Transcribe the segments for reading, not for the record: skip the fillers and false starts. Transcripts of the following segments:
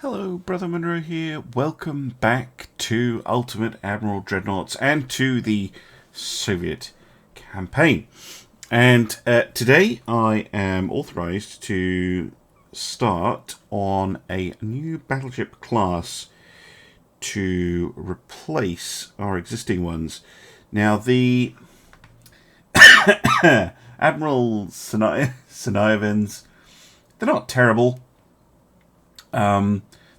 Hello, Brother Monroe here. Welcome back to Ultimate Admiral Dreadnoughts and to the Soviet campaign. And today I am authorized to start on a new battleship class to replace our existing ones. Now, the Admiral Siniavins, they're not terrible.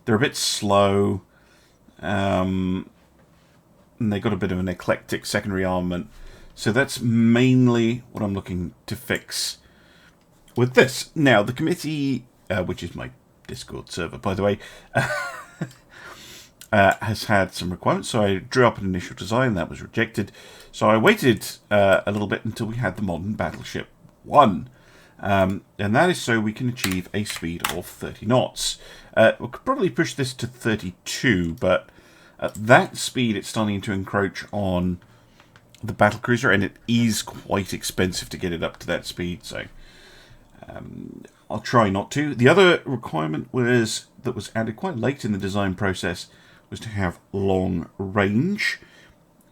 They're a bit slow, and they got a bit of an eclectic secondary armament. So that's mainly what I'm looking to fix with this. Now, the committee, which is my Discord server, by the way, has had some requirements. So I drew up an initial design that was rejected. So I waited a little bit until we had the modern battleship 1. And that is so we can achieve a speed of 30 knots. We could probably push this to 32, but at that speed it's starting to encroach on the battlecruiser, and it is quite expensive to get it up to that speed, so I'll try not to. The other requirement that was added quite late in the design process was to have long range,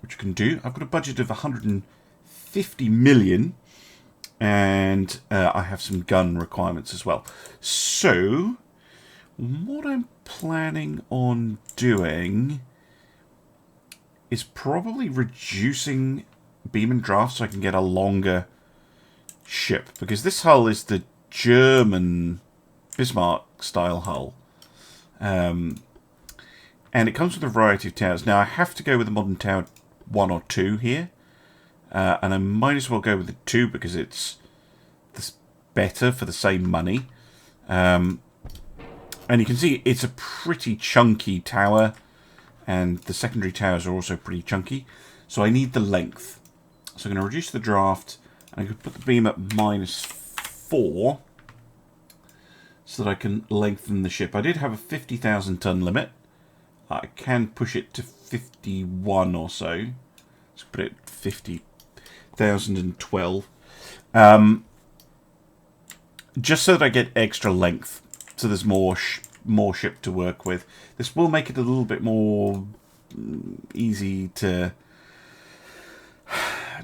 which you can do. I've got a budget of 150 million. And I have some gun requirements as well. So, what I'm planning on doing is probably reducing beam and draft so I can get a longer ship. Because this hull is the German Bismarck-style hull. And it comes with a variety of towers. Now, I have to go with the modern tower 1 or 2 here. And I might as well go with the 2 because it's better for the same money. And you can see it's a pretty chunky tower. And the secondary towers are also pretty chunky. So I need the length. So I'm going to reduce the draft. And I could put the beam at -4. So that I can lengthen the ship. I did have a 50,000 ton limit. I can push it to 51 or so. Let's put it 50,012. Just so that I get extra length, so there's more ship to work with. This will make it a little bit more easy to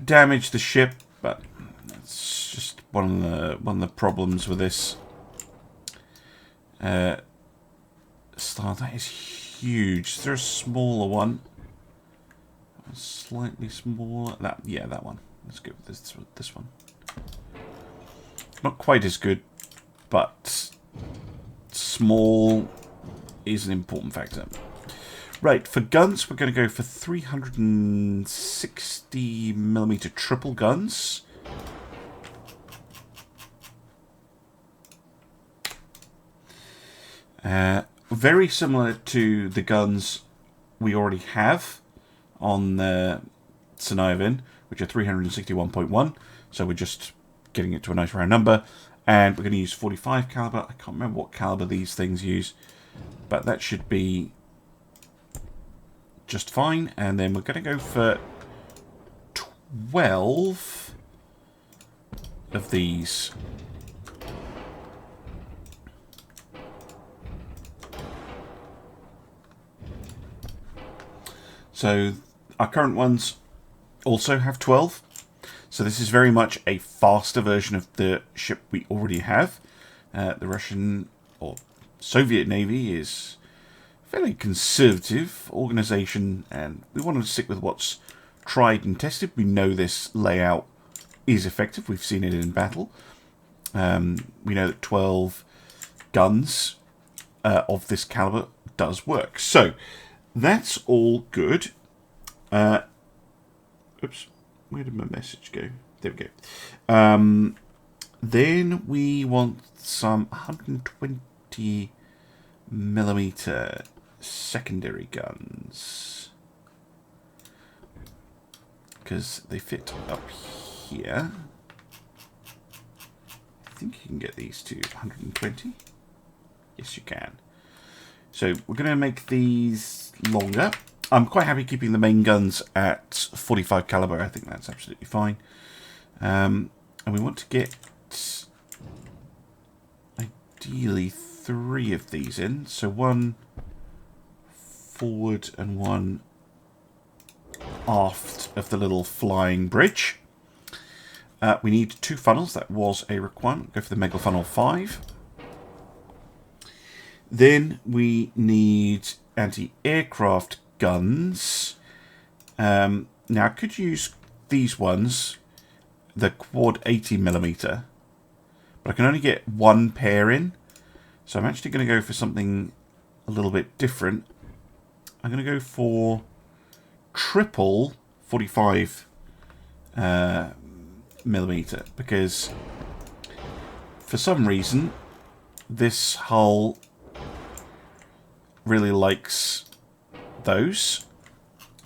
damage the ship, but that's just one of the problems with this style. That is huge. Is there a smaller one? Slightly smaller. That one. Let's go with this one. Not quite as good, but small is an important factor. Right, for guns, we're going to go for 360mm triple guns. Very similar to the guns we already have on the Siniavin, which are 361.1. So we're just getting it to a nice round number. And we're going to use 45 caliber. I can't remember what caliber these things use, but that should be just fine. And then we're going to go for 12 of these. So our current ones also have 12. So this is very much a faster version of the ship we already have. The Russian or Soviet Navy is a fairly conservative organization, and we want to stick with what's tried and tested. We know this layout is effective. We've seen it in battle. We know that 12 guns of this caliber does work. So that's all good. Oops. Where did my message go? There we go. Then we want some 120mm secondary guns, because they fit up here. I think you can get these to 120. Yes, you can. So we're going to make these longer. I'm quite happy keeping the main guns at 45 caliber. I think that's absolutely fine. And we want to get ideally 3 of these in. So 1 forward and 1 aft of the little flying bridge. We need 2 funnels. That was a requirement. Go for the Mega Funnel 5. Then we need anti-aircraft guns. Now, I could use these ones, the quad 80mm, but I can only get 1 pair in. So I'm actually going to go for something a little bit different. I'm going to go for triple 45 millimeter, because for some reason this hull really likes those.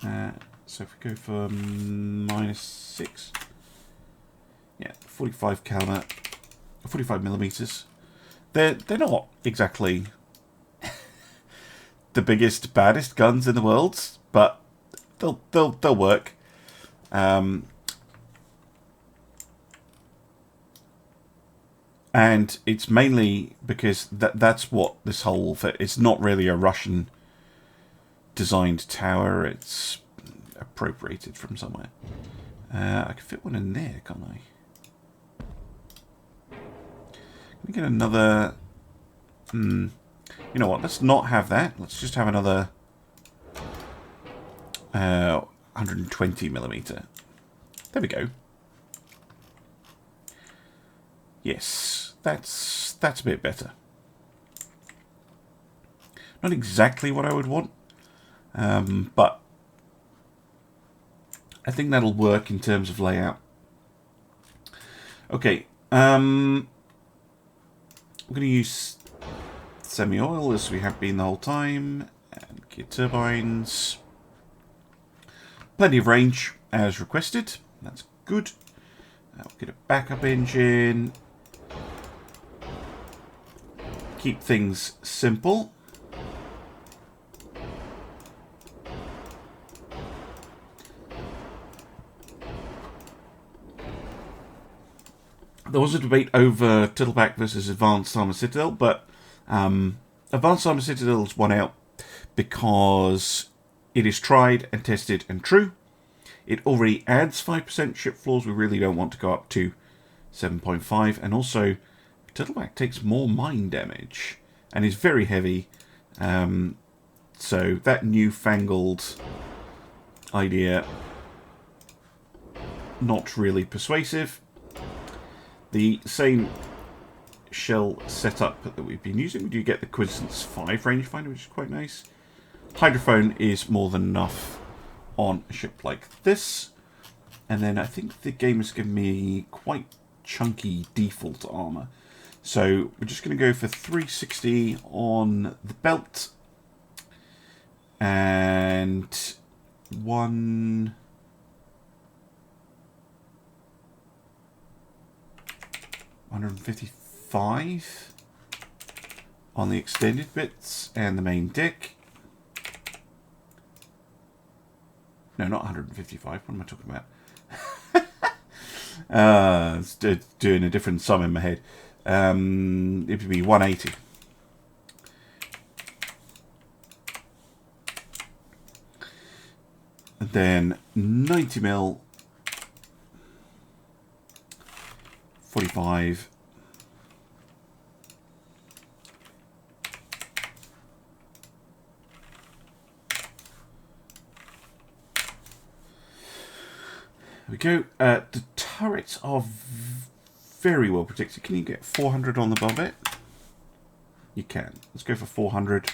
So if we go for -6, yeah, 45 caliber, 45 millimeters. They're not exactly the biggest, baddest guns in the world, but they'll work. And it's mainly because that's what this whole... It's not really a Russian designed tower. It's appropriated from somewhere. I can fit one in there, can't I? Can we get another... You know what? Let's not have that. Let's just have another 120mm. There we go. Yes, that's a bit better. Not exactly what I would want, but I think that'll work in terms of layout. Okay, we're going to use semi-oil as we have been the whole time, and gear turbines. Plenty of range as requested. That's good. We'll get a backup engine. Keep things simple. There was a debate over Tittleback versus Advanced Armor Citadel, but Advanced Armor Citadel's won out because it is tried and tested and true. It already adds 5% ship floors. We really don't want to go up to 7.5, and also Tittleback takes more mine damage and is very heavy. So that newfangled idea, not really persuasive. The same shell setup that we've been using, we do get the Quizzence 5 rangefinder, which is quite nice. Hydrophone is more than enough on a ship like this. And then I think the game has given me quite chunky default armor. So we're just going to go for 360 on the belt. And 155 on the extended bits and the main deck. No, not 155. What am I talking about? It's doing a different sum in my head. It would be 180. And then 90mm, 45. There we go. The turrets are very well protected. Can you get 400 on the barbette? You can. Let's go for 400.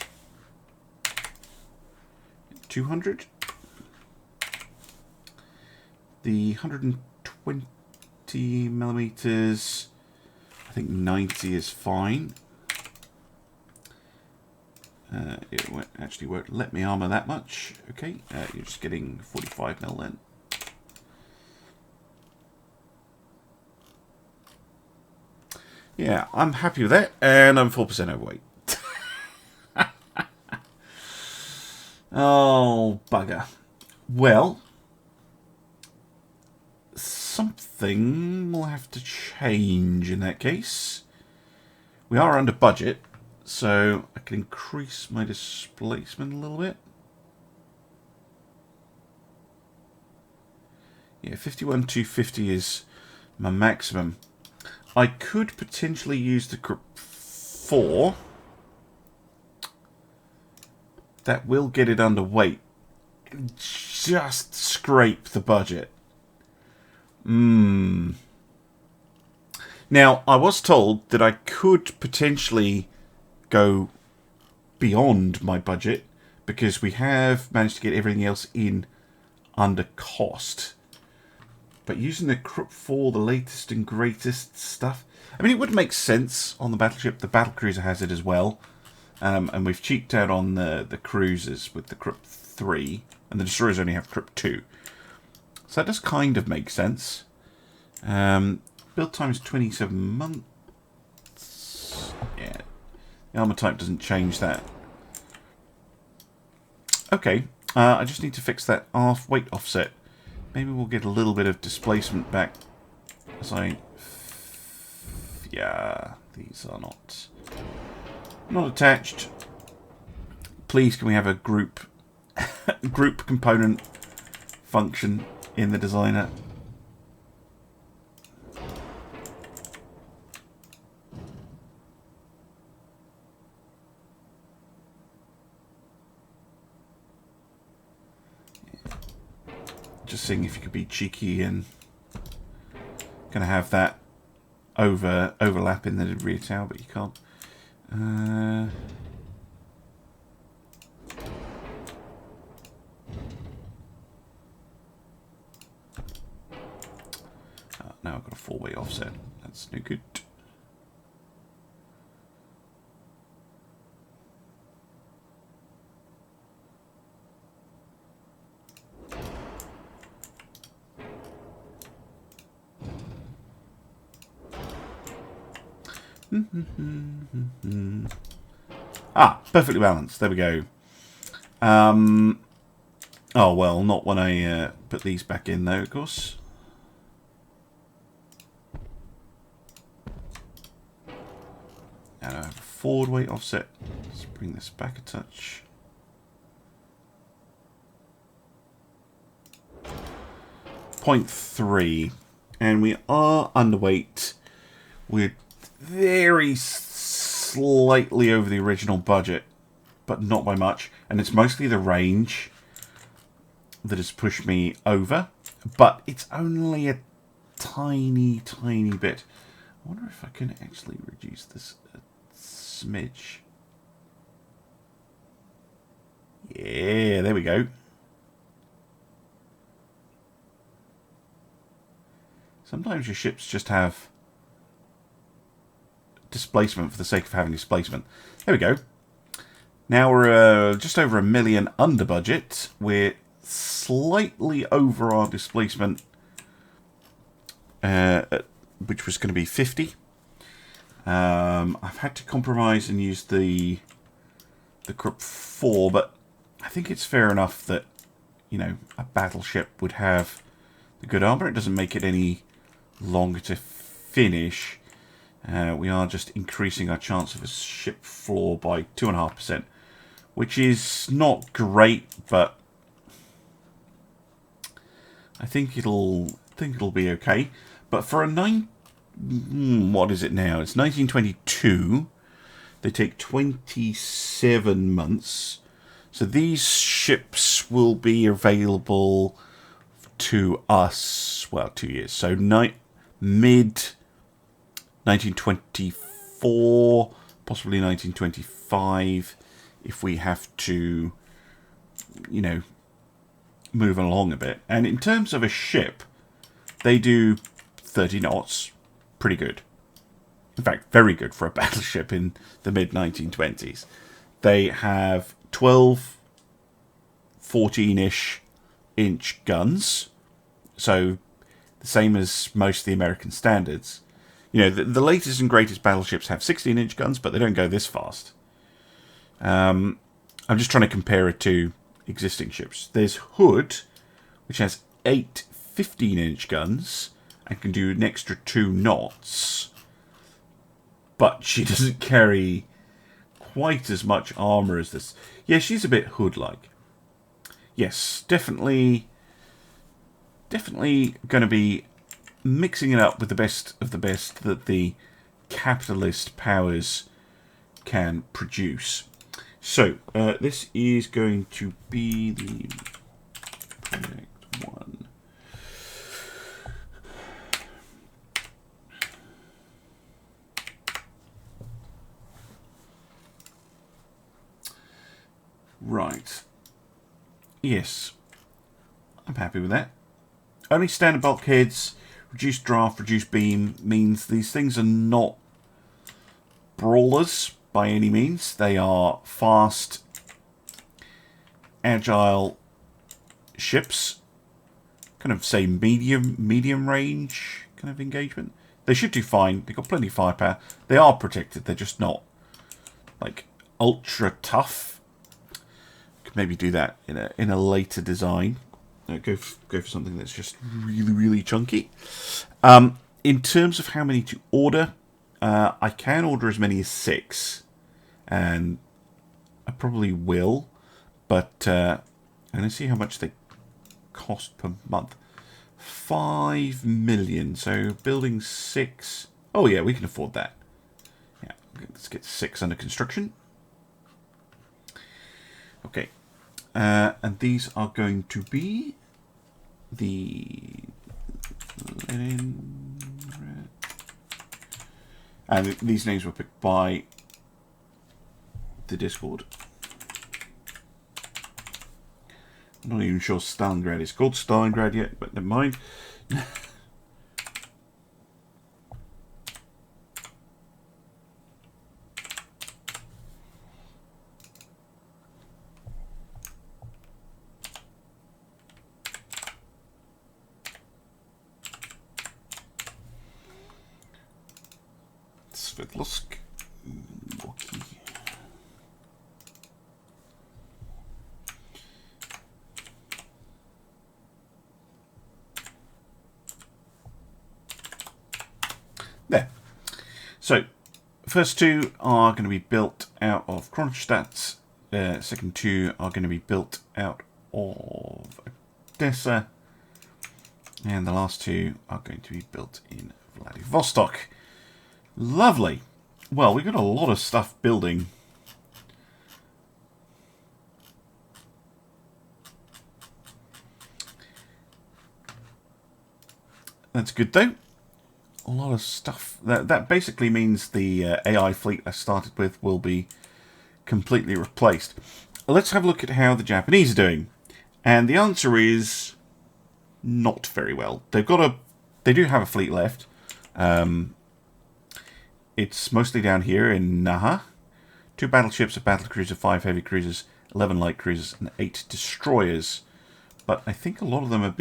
200. The 120mm, I think 90 is fine. It actually won't let me armor that much. Okay, you're just getting 45mm then. Yeah, I'm happy with that, and I'm 4% overweight. Oh, bugger. Well, something will have to change in that case. We are under budget, So I can increase my displacement a little bit. Yeah, 51,250 is my maximum. I could potentially use the Group 4. That will get it underweight. Just scrape the budget. Now, I was told that I could potentially go beyond my budget because we have managed to get everything else in under cost. But using the Group 4, the latest and greatest stuff, I mean, it would make sense on the battleship. The battlecruiser has it as well. And we've cheaped out on the cruisers with the Group 3. And the destroyers only have Group 2. So that does kind of make sense. Build time is 27 months. Yeah. The armor type doesn't change that. Okay. I just need to fix that weight offset. Maybe we'll get a little bit of displacement back. As yeah, these are not attached. Please, can we have a group component function in the designer? Just seeing if you could be cheeky and gonna have that overlap in the rear tower, but you can't. Now I've got a 4-way offset. That's no good. Perfectly balanced. There we go. Oh, well, not when I put these back in, though, of course. And I have a forward weight offset. Let's bring this back a touch. .3. And we are underweight. We're very slightly over the original budget, but not by much. And it's mostly the range that has pushed me over. But it's only a tiny, tiny bit. I wonder if I can actually reduce this a smidge. Yeah, there we go. Sometimes your ships just have displacement for the sake of having displacement. There we go. Now we're just over 1 million under budget. We're slightly over our displacement, which was going to be 50. I've had to compromise and use the Group 4, but I think it's fair enough that, you know, a battleship would have the good armor. It doesn't make it any longer to finish. We are just increasing our chance of a ship floor by 2.5%, which is not great, but I think it'll be okay. But for a what is it now? It's 1922. They take 27 months. So these ships will be available to us, well, 2 years. So mid 1924, possibly 1925, if we have to, you know, move along a bit. And in terms of a ship, they do 30 knots, pretty good. In fact, very good for a battleship in the mid-1920s. They have 12, 14-ish inch guns, so the same as most of the American standards. You know, the latest and greatest battleships have 16-inch guns, but they don't go this fast. I'm just trying to compare it to existing ships. There's Hood, which has 8 15-inch guns and can do an extra 2 knots, but she doesn't carry quite as much armor as this. Yeah, she's a bit hood-like. Yes, definitely going to be mixing it up with the best of the best that the capitalist powers can produce. So, this is going to be the project 1. Right. Yes. I'm happy with that. Only standard bulkheads, reduced draft, reduced beam means these things are not brawlers by any means. They are fast, agile ships. Kind of say medium range kind of engagement. They should do fine. They've got plenty of firepower. They are protected. They're just not like ultra tough. Could maybe do that in a later design. Go for something that's just really chunky. In terms of how many to order, I can order as many as 6, and I probably will. But I'm going to see how much they cost per month. 5 million. So building 6. Oh yeah, we can afford that. Yeah, let's get 6 under construction. Okay, and these are going to be the Leningrad. And these names were picked by the Discord. I'm not even sure Stalingrad is called Stalingrad yet, but never mind. Sverdlovsk. There. So, first 2 are going to be built out of Kronstadt. Second 2 are going to be built out of Odessa. And the last 2 are going to be built in Vladivostok. Lovely. Well, we've got a lot of stuff building. That's good though. A lot of stuff. That basically means the AI fleet I started with will be completely replaced. Let's have a look at how the Japanese are doing. And the answer is not very well. They do have a fleet left. It's mostly down here in Naha. 2 battleships, a battlecruiser, 5 heavy cruisers, 11 light cruisers, and 8 destroyers. But I think a lot of them are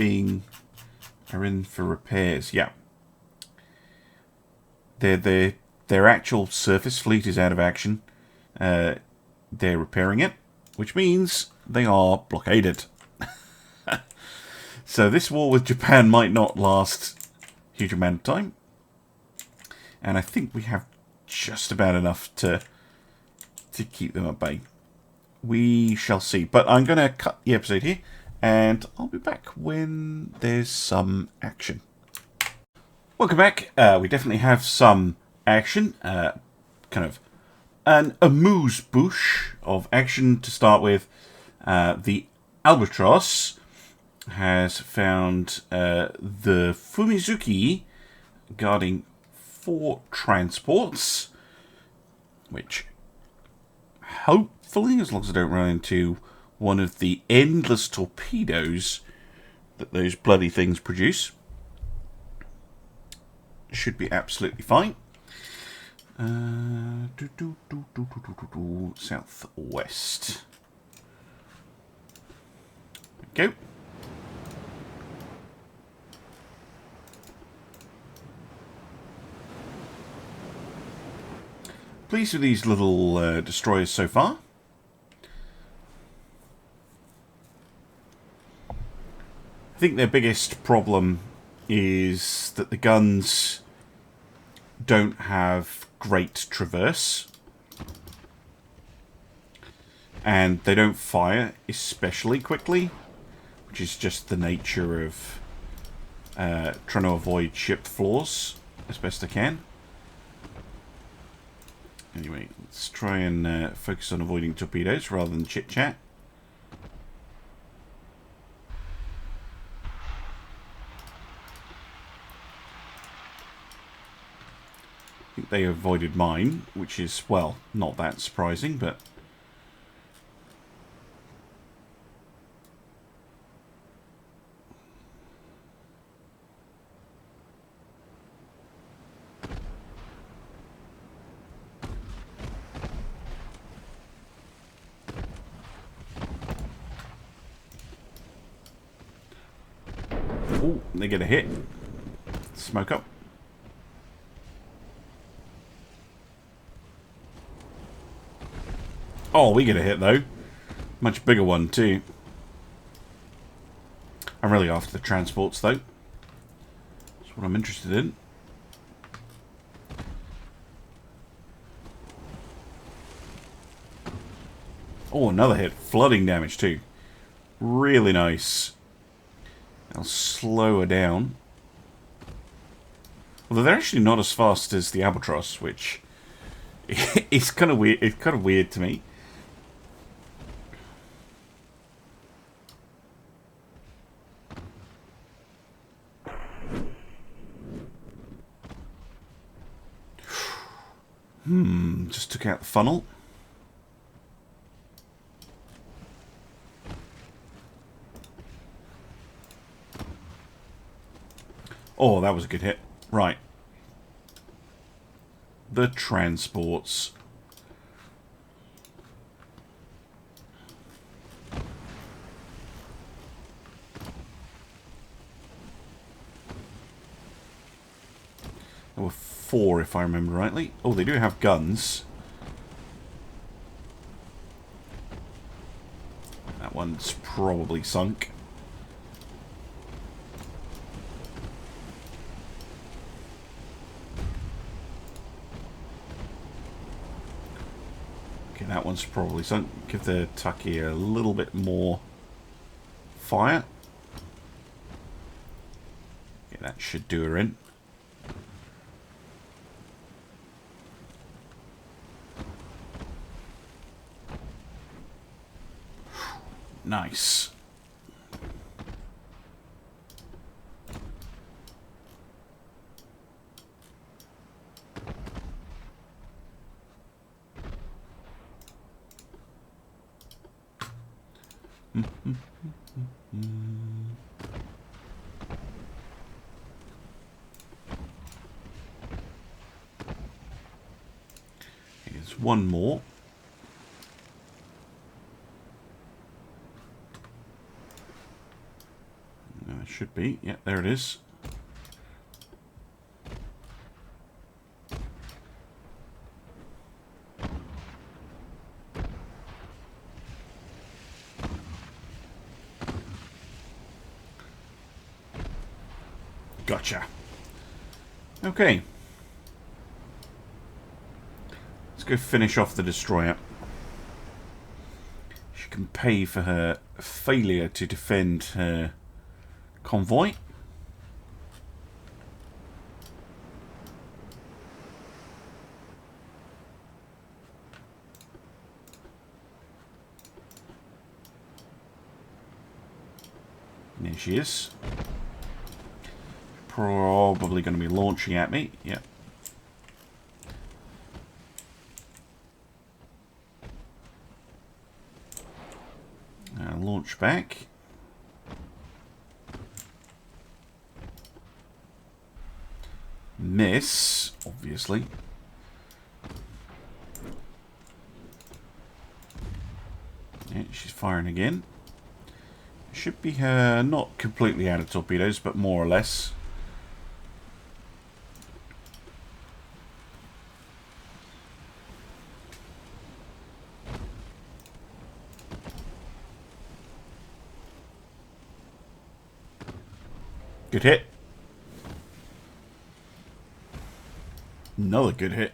in for repairs. Yeah. Their actual surface fleet is out of action. They're repairing it, which means they are blockaded. So this war with Japan might not last a huge amount of time. And I think we have just about enough to keep them at bay. We shall see. But I'm going to cut the episode here, and I'll be back when there's some action. Welcome back. We definitely have some action. Kind of an amuse-bouche of action to start with. The Albatross has found the Fumizuki guarding 4 transports, which hopefully, as long as I don't run into one of the endless torpedoes that those bloody things produce, should be absolutely fine. Southwest. There we go. Pleased with these little destroyers so far. I think their biggest problem is that the guns don't have great traverse. and they don't fire especially quickly, which is just the nature of trying to avoid ship flaws as best I can. Anyway, let's try and focus on avoiding torpedoes rather than chit-chat. I think they avoided mine, which is, well, not that surprising, but... Oh, they get a hit. Smoke up. Oh, we get a hit, though. Much bigger one, too. I'm really after the transports, though. That's what I'm interested in. Oh, another hit. Flooding damage, too. Really nice. I'll slow her down. Although they're actually not as fast as the Albatross, which is kind of weird. It's kind of weird to me. Just took out the funnel. Oh, that was a good hit. Right. The transports. There were 4, if I remember rightly. Oh, they do have guns. That one's probably sunk. Okay, that one's probably sunk. Give the Tucky a little bit more fire. Okay, that should do her in. Nice. Here's one more. It should be. Yeah, there it is. Gotcha. Okay. Let's go finish off the destroyer. She can pay for her failure to defend her convoy. There she is. Probably going to be launching at me. Yep. Launch back. Miss, obviously. Yeah, she's firing again. Should be not completely out of torpedoes, but more or less. Good hit. Another good hit.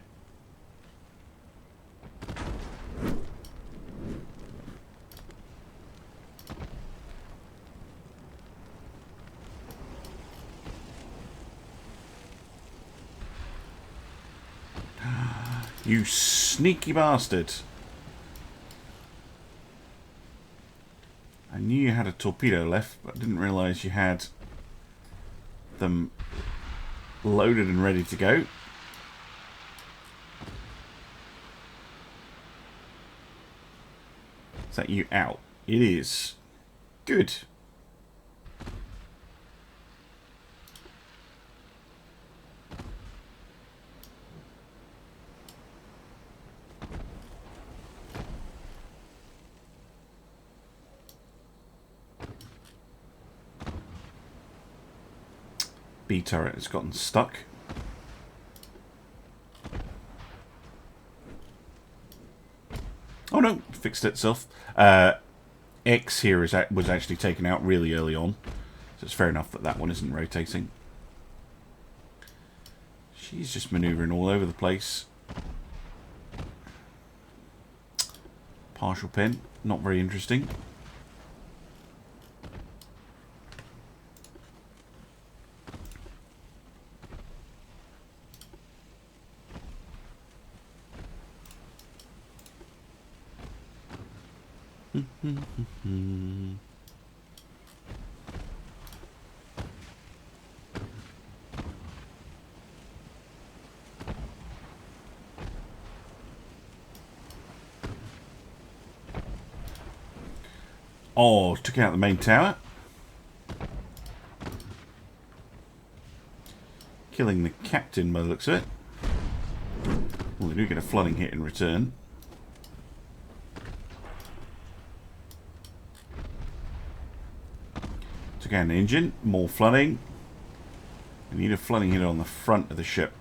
You sneaky bastard. I knew you had a torpedo left, but I didn't realise you had them loaded and ready to go. Is that you out? It is. Good. B turret has gotten stuck. Oh no, fixed itself. X here was actually taken out really early on, so it's fair enough that that one isn't rotating. She's just manoeuvring all over the place. Partial pin, not very interesting. Oh, took out the main tower. Killing the captain by the looks of it. Well, they do get a flooding hit in return. Took out an engine. More flooding. We need a flooding hit on the front of the ship.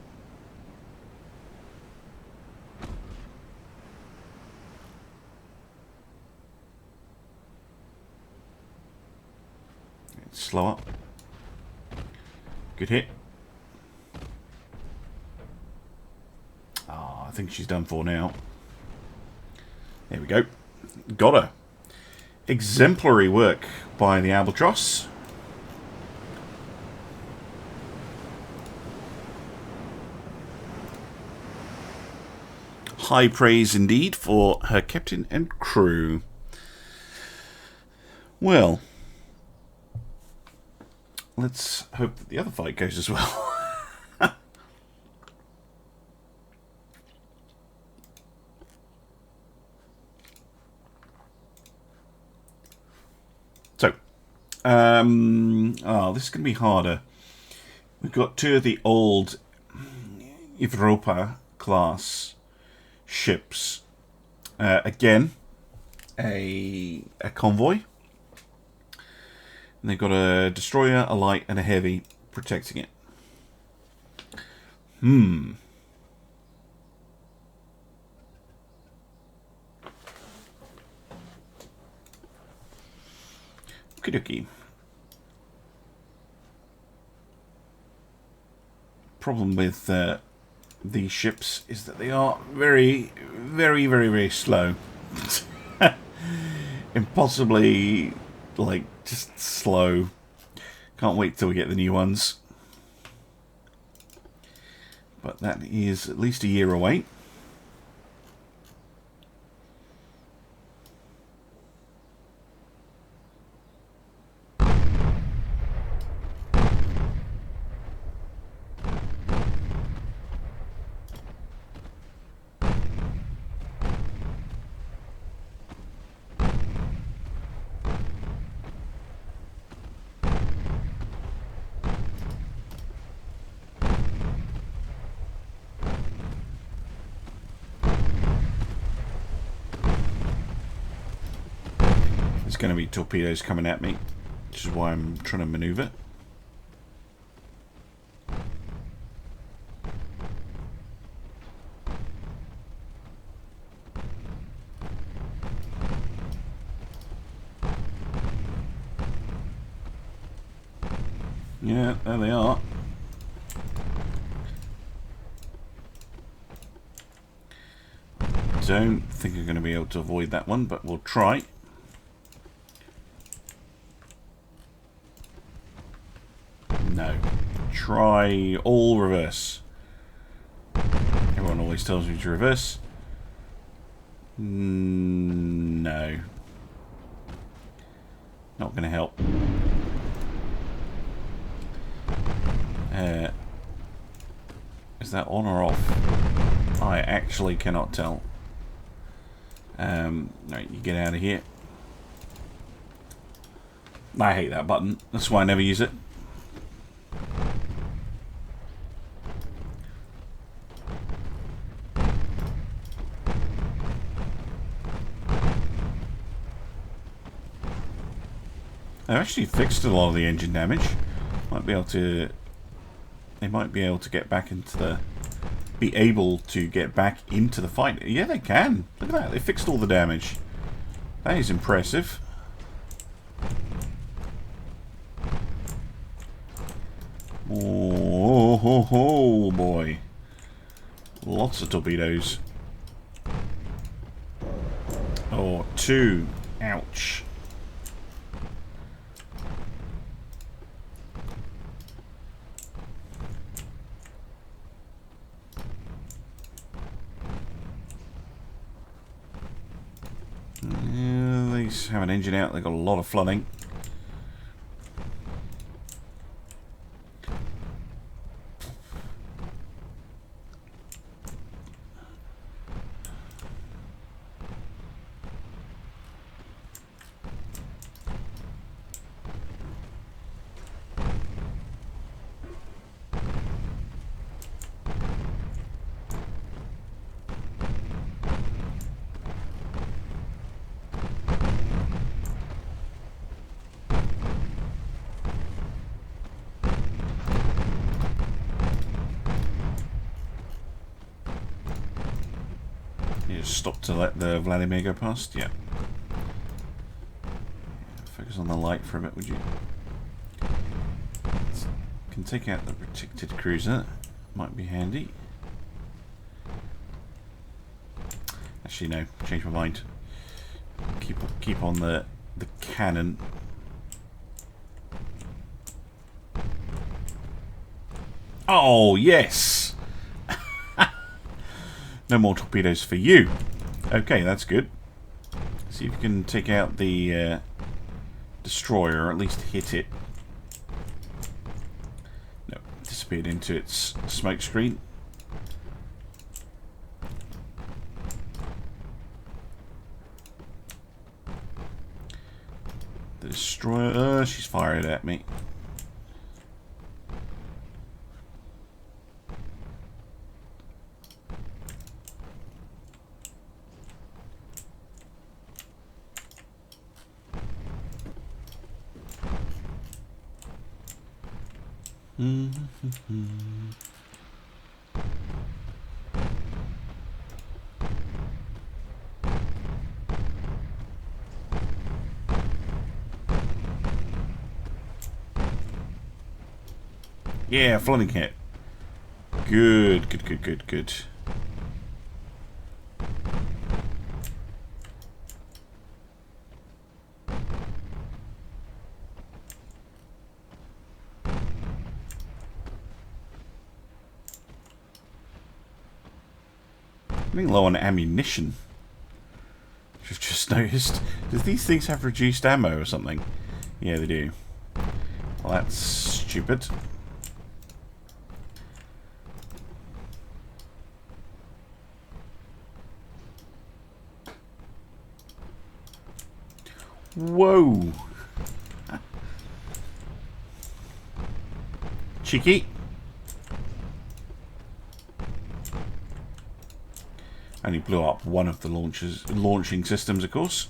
Slow up. Good hit. Ah, I think she's done for now. There we go. Got her. Exemplary work by the Albatross. High praise indeed for her captain and crew. Well, let's hope that the other fight goes as well. So, this is going to be harder. We've got two of the old Europa class ships. Again, a convoy. And they've got a destroyer, a light, and a heavy protecting it. Okie-dokie. Problem with these ships is that they are very, very, very, very slow. Impossibly, like, just slow. Can't wait till we get the new ones. But that is at least a year away. There's going to be torpedoes coming at me, which is why I'm trying to maneuver. Yeah, there they are. Don't think I'm going to be able to avoid that one, but we'll try. No. Try all reverse. Everyone one always tells me to reverse. No. Not going to help. Is that on or off? I actually cannot tell. Right, you get out of here. I hate that button. That's why I never use it. I've actually fixed a lot of the engine damage. Might be able to. They might be able to get back into the. Be able to get back into the fight. Yeah, they can. Look at that. They fixed all the damage. That is impressive. Oh, ho, ho, boy. Lots of torpedoes. Oh, 2. Ouch. They have an engine out. They've got a lot of flooding. Stop to let the Vladimir go past? Yeah. Focus on the light for a bit, would you? Can take out the protected cruiser. Might be handy. Actually, no. Change my mind. Keep on the cannon. Oh yes. No more torpedoes for you. Okay, that's good. See if you can take out the destroyer, or at least hit it. No, disappeared into its smoke screen. The destroyer, she's fired at me. Yeah, flooding hit. Good, good, good, good, good. Running low on ammunition. I've just noticed. Do these things have reduced ammo or something? Yeah, they do. Well, that's stupid. Whoa. Cheeky. Only blew up one of the launching systems, of course.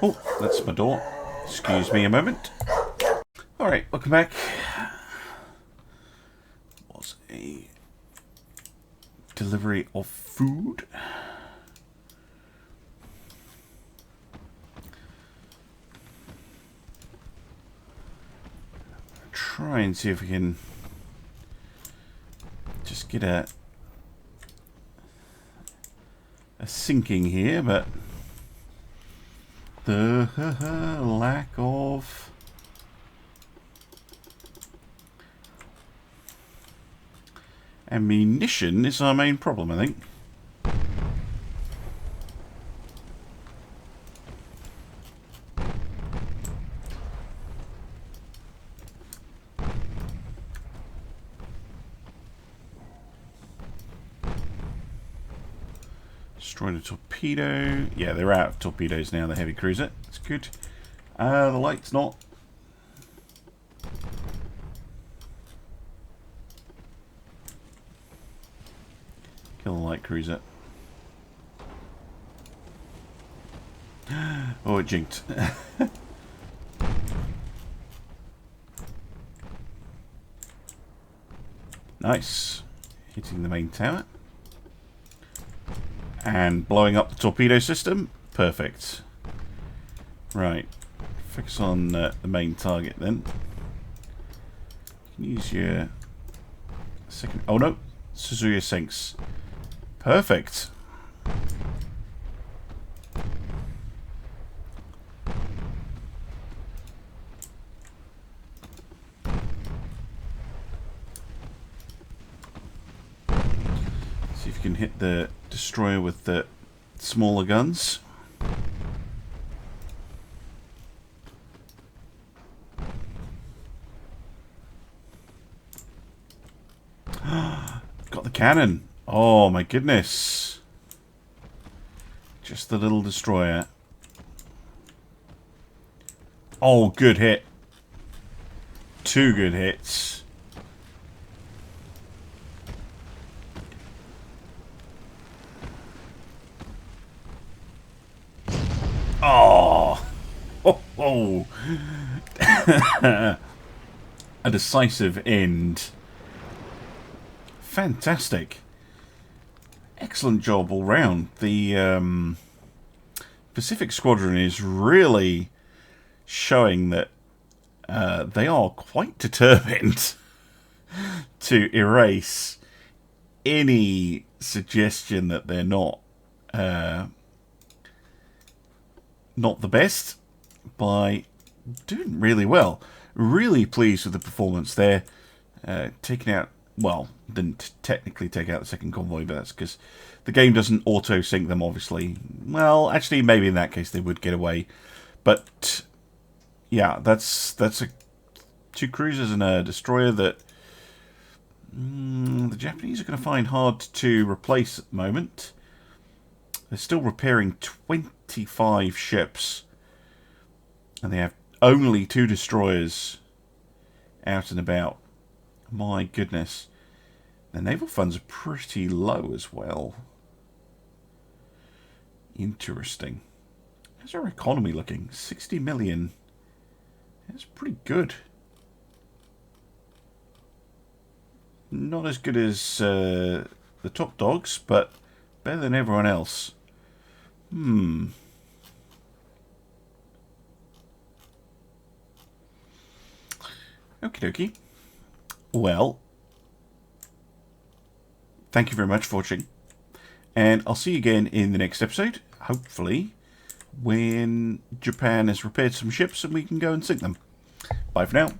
Oh, that's my door. Excuse me a moment. Alright, welcome back. Was a delivery of food. Try and see if we can just get a sinking here, but the lack of ammunition is our main problem, I think. Destroyed a torpedo. Yeah, they're out of torpedoes now, the heavy cruiser. That's good. The light's not. Kill the light cruiser. Oh, it jinked. Nice. Hitting the main tower. And blowing up the torpedo system. Perfect. Right. Focus on the main target then. You can use your second... Oh no! Suzuya sinks. Perfect. See if you can hit the destroyer with the smaller guns. Got the cannon. Oh my goodness. Just the little destroyer. Oh, good hit. 2 good hits. Oh. Oh, oh. A decisive end. Fantastic. Excellent job all round. The Pacific Squadron is really showing that they are quite determined to erase any suggestion that they're not the best by doing really well. Really pleased with the performance there. Taking out, well, didn't technically take out the second convoy, but that's because the game doesn't auto-sync them, obviously. Well, actually, maybe in that case they would get away. But, yeah, that's 2 cruisers and a destroyer that the Japanese are going to find hard to replace at the moment. They're still repairing 25 ships. And they have only 2 destroyers out and about. My goodness. The naval funds are pretty low as well. Interesting. How's our economy looking? 60 million. That's pretty good. Not as good as the top dogs, but better than everyone else. Okie dokie. Well, thank you very much for watching. And I'll see you again in the next episode, hopefully, when Japan has repaired some ships and we can go and sink them. Bye for now.